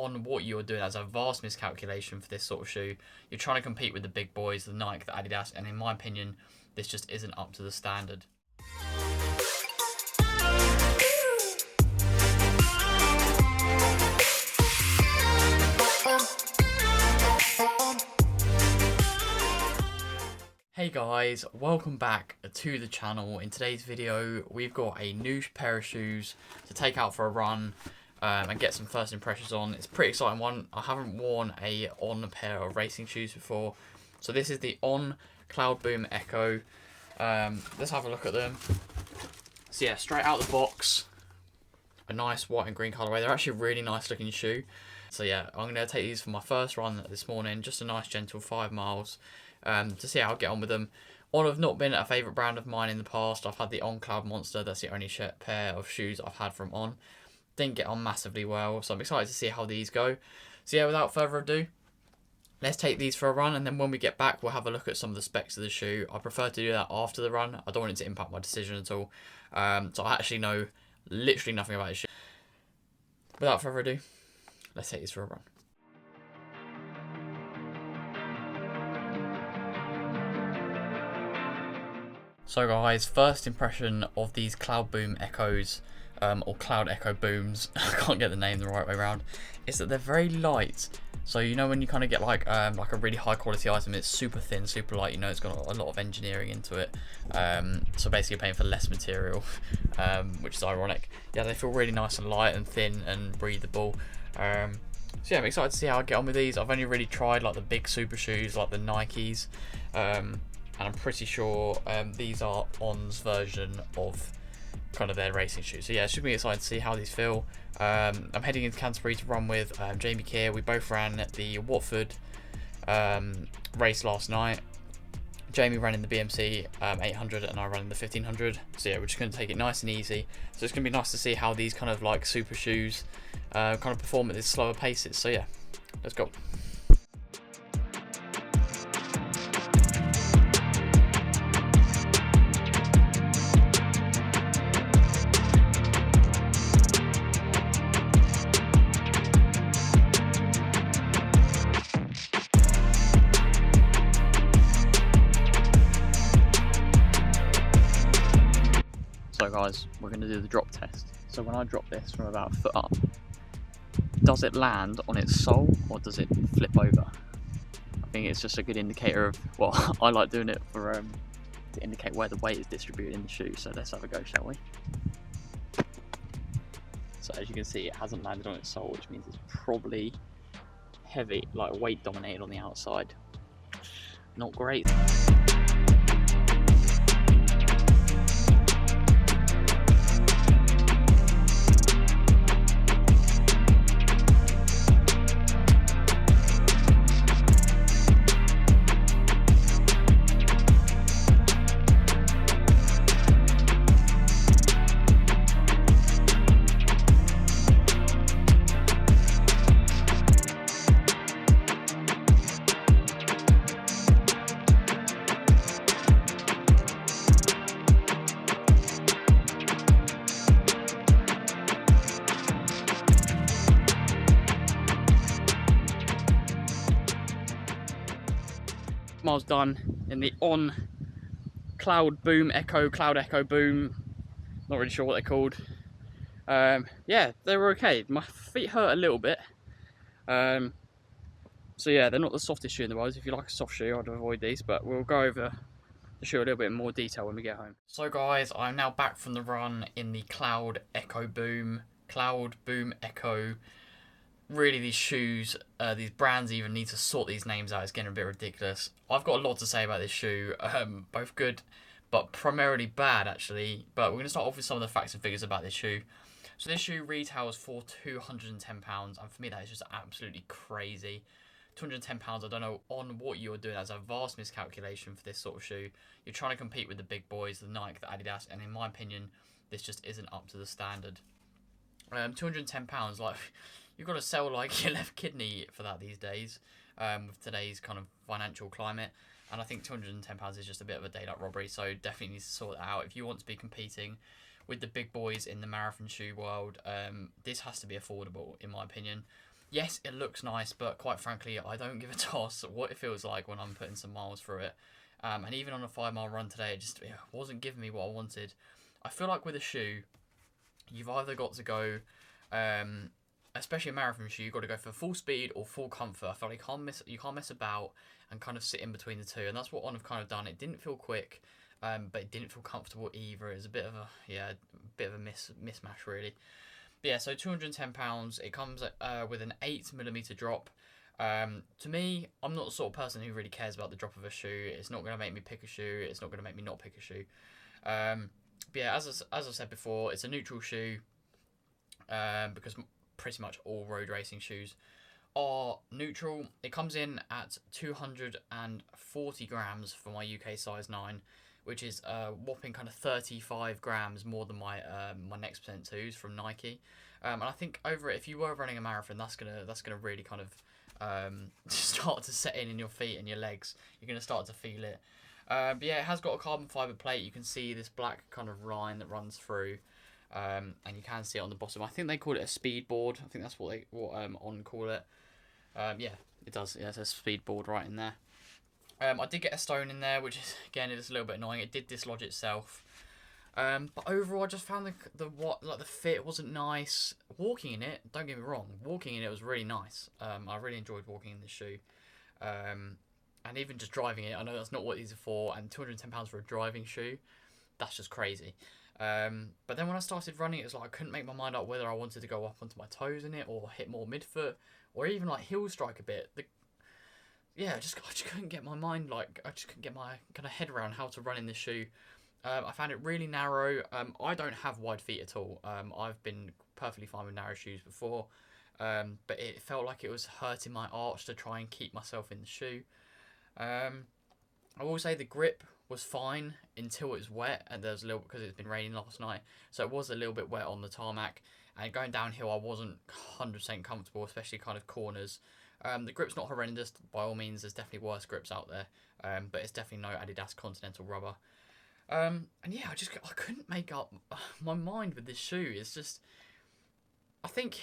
on what you're doing, that's a vast miscalculation for this sort of shoe. You're trying to compete with the big boys, the Nike, the Adidas, and in my opinion, this just isn't up to the standard. Hey guys, welcome back to the channel. In today's video, we've got a new pair of shoes to take out for a run and get some first impressions on. It's a pretty exciting one. I haven't worn a On pair of racing shoes before. So this is the On Cloudboom Echo. Let's have a look at them. So yeah, straight out the box, a nice white and green colorway. They're actually a really nice looking shoe. So yeah, I'm going to take these for my first run this morning. Just a nice gentle 5 miles. To see how I get on with them. On have not been a favourite brand of mine in the past. I've had the On Cloud Monster. That's the only pair of shoes I've had from On. Didn't get on massively well, so I'm excited to see how these go. So yeah, without further ado, let's take these for a run, and then when we get back, we'll have a look at some of the specs of the shoe. I prefer to do that after the run. I don't want it to impact my decision at all. So I actually know literally nothing about this shoe. Without further ado, let's take these for a run. So guys, first impression of these Cloudboom Echoes, or Cloud Echo Booms, I can't get the name the right way around, is that they're very light. So you know when you kind of get like a really high quality item, it's super thin, super light, you know it's got a lot of engineering into it. So basically you're paying for less material, which is ironic. Yeah, they feel really nice and light and thin and breathable. So yeah, I'm excited to see how I get on with these. I've only really tried like the big super shoes, like the Nikes. And I'm pretty sure these are On's version of kind of their racing shoes. So yeah, it should be exciting to see how these feel. I'm heading into Canterbury to run with Jamie Keir. We both ran the Watford race last night. Jamie ran in the BMC 800 and I ran in the 1500. So yeah, we're just going to take it nice and easy. So it's going to be nice to see how these kind of like super shoes kind of perform at these slower paces. So yeah, let's go. So guys, we're going to do the drop test. So when I drop this from about a foot up, does it land on its sole or does it flip over? I think it's just a good indicator of, well, I like doing it for to indicate where the weight is distributed in the shoe. So let's have a go, shall we? So as you can see, it hasn't landed on its sole, which means it's probably heavy, like weight dominated on the outside. Not great. Miles done in the On Cloudboom Echo, Cloud Echo Boom, not really sure what they're called. Yeah, they were okay. My feet hurt a little bit. So yeah, they're not the softest shoe in the world. If you like a soft shoe, I'd avoid these, but we'll go over the shoe a little bit in more detail when we get home. So guys, I'm now back from the run in the Cloud Boom Echo. Really, these shoes, these brands even need to sort these names out. It's getting a bit ridiculous. I've got a lot to say about this shoe, both good, but primarily bad actually. But we're going to start off with some of the facts and figures about this shoe. So this shoe retails for £210, and for me that is just absolutely crazy. £210, I don't know on what you're doing. That's a vast miscalculation for this sort of shoe. You're trying to compete with the big boys, the Nike, the Adidas, and in my opinion, this just isn't up to the standard. £210, like, you've got to sell like your left kidney for that these days, with today's kind of financial climate. And I think £210 is just a bit of a daylight robbery, so definitely needs to sort that out. If you want to be competing with the big boys in the marathon shoe world, this has to be affordable, in my opinion. Yes, it looks nice, but quite frankly, I don't give a toss what it feels like when I'm putting some miles through it. And even on a 5 mile run today, it just wasn't giving me what I wanted. I feel like with a shoe, you've either got to go, especially a marathon shoe, you've got to go for full speed or full comfort. I feel like you can't mess about and kind of sit in between the two, and that's what On have kind of done. It didn't feel quick, but it didn't feel comfortable either. It was a bit of a mismatch really. But yeah, so £210. It comes with an 8mm drop. To me, I'm not the sort of person who really cares about the drop of a shoe. It's not going to make me pick a shoe. It's not going to make me not pick a shoe. But yeah, as I said before, it's a neutral shoe because pretty much all road racing shoes are neutral. It comes in at 240 grams for my UK size 9, which is a whopping kind of 35 grams more than my my Next Percent 2s from Nike. And I think over it, if you were running a marathon, that's gonna really kind of start to set in your feet and your legs. You're gonna start to feel it. But yeah, it has got a carbon fibre plate. You can see this black kind of line that runs through, and you can see it on the bottom. I think they call it a speed board. I think that's what On call it. Yeah, it does. Yeah, it says speed board right in there. I did get a stone in there, which is again it is a little bit annoying. It did dislodge itself. But overall, I just found the fit wasn't nice. Walking in it, don't get me wrong, walking in it was really nice. I really enjoyed walking in this shoe. And even just driving it, I know that's not what these are for, and £210 for a driving shoe, that's just crazy. But then when I started running, it was like I couldn't make my mind up whether I wanted to go up onto my toes in it or hit more midfoot or even like heel strike a bit. I just couldn't get my mind I just couldn't get my kind of head around how to run in this shoe. I found it really narrow. I don't have wide feet at all. I've been perfectly fine with narrow shoes before, but it felt like it was hurting my arch to try and keep myself in the shoe. I will say the grip was fine until it was wet, and there was a little because it's been raining last night, so it was a little bit wet on the tarmac. And going downhill, I wasn't 100% comfortable, especially kind of corners. The grip's not horrendous by all means. There's definitely worse grips out there, but it's definitely no Adidas Continental rubber. And yeah, I couldn't make up my mind with this shoe. It's just, I think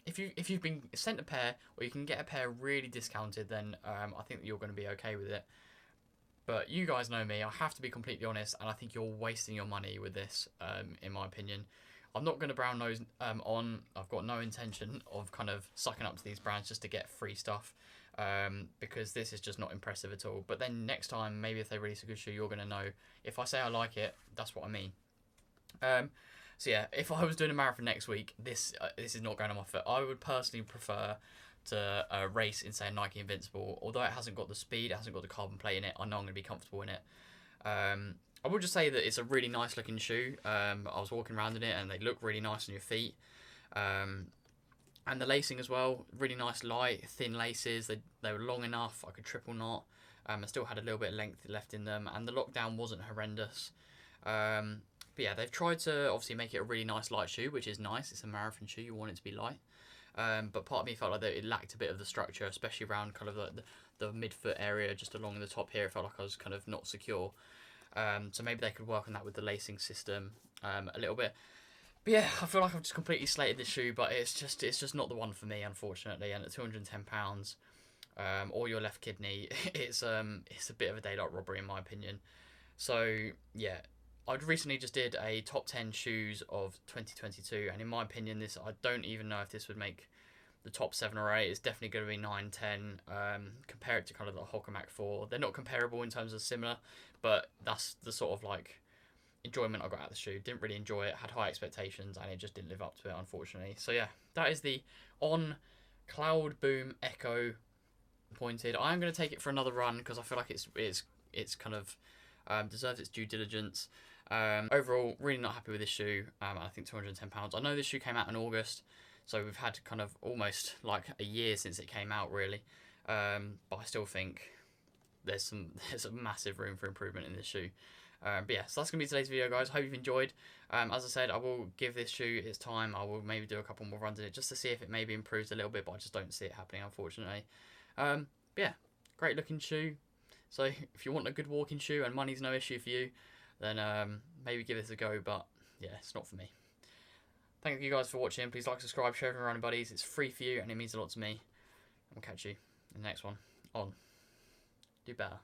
if you've been sent a pair or you can get a pair really discounted, then I think that you're going to be okay with it. But you guys know me, I have to be completely honest, and I think you're wasting your money with this, in my opinion. I'm not going to brown nose On. I've got no intention of kind of sucking up to these brands just to get free stuff, because this is just not impressive at all. But then next time, maybe if they release a good shoe, you're going to know. If I say I like it, that's what I mean. So yeah, if I was doing a marathon next week, this is not going on my foot. I would personally prefer to race in, say, a Nike Invincible. Although it hasn't got the speed, it hasn't got the carbon plate in it, I know I'm going to be comfortable in it. I will just say that it's a really nice looking shoe. I was walking around in it and they look really nice on your feet. And the lacing as well, really nice light, thin laces. They were long enough, I could triple knot. I still had a little bit of length left in them, and the lockdown wasn't horrendous. But yeah, they've tried to obviously make it a really nice light shoe, which is nice. It's a marathon shoe, you want it to be light. But part of me felt like that it lacked a bit of the structure, especially around kind of the midfoot area, just along the top here. It felt like I was kind of not secure. So maybe they could work on that with the lacing system a little bit. But yeah, I feel like I've just completely slated this shoe, but it's just not the one for me, unfortunately. And at £210, or your left kidney, it's a bit of a daylight robbery in my opinion. So yeah, I recently just did a top 10 shoes of 2022, and in my opinion, I don't even know if this would make the top 7 or 8. It's definitely going to be 9, 10. Compare it to kind of the Hoka 4. They're not comparable in terms of similar, but that's the sort of like enjoyment I got out of the shoe. Didn't really enjoy it, had high expectations, and it just didn't live up to it, unfortunately. So yeah, that is the On Cloudboom Echo pointed. I am going to take it for another run because I feel like it's kind of deserves its due diligence. Overall, really not happy with this shoe. I think £210. I know this shoe came out in August, so we've had kind of almost like a year since it came out, really. But I still think there's a massive room for improvement in this shoe. But yeah, so that's going to be today's video, guys. Hope you've enjoyed. As I said, I will give this shoe its time. I will maybe do a couple more runs in it just to see if it maybe improves a little bit, but I just don't see it happening, unfortunately. But yeah, great looking shoe. So if you want a good walking shoe and money's no issue for you, then maybe give this a go, but yeah, it's not for me. Thank you guys for watching. Please like, subscribe, share with your running buddies. It's free for you and it means a lot to me. I'll catch you in the next one. On. Do better.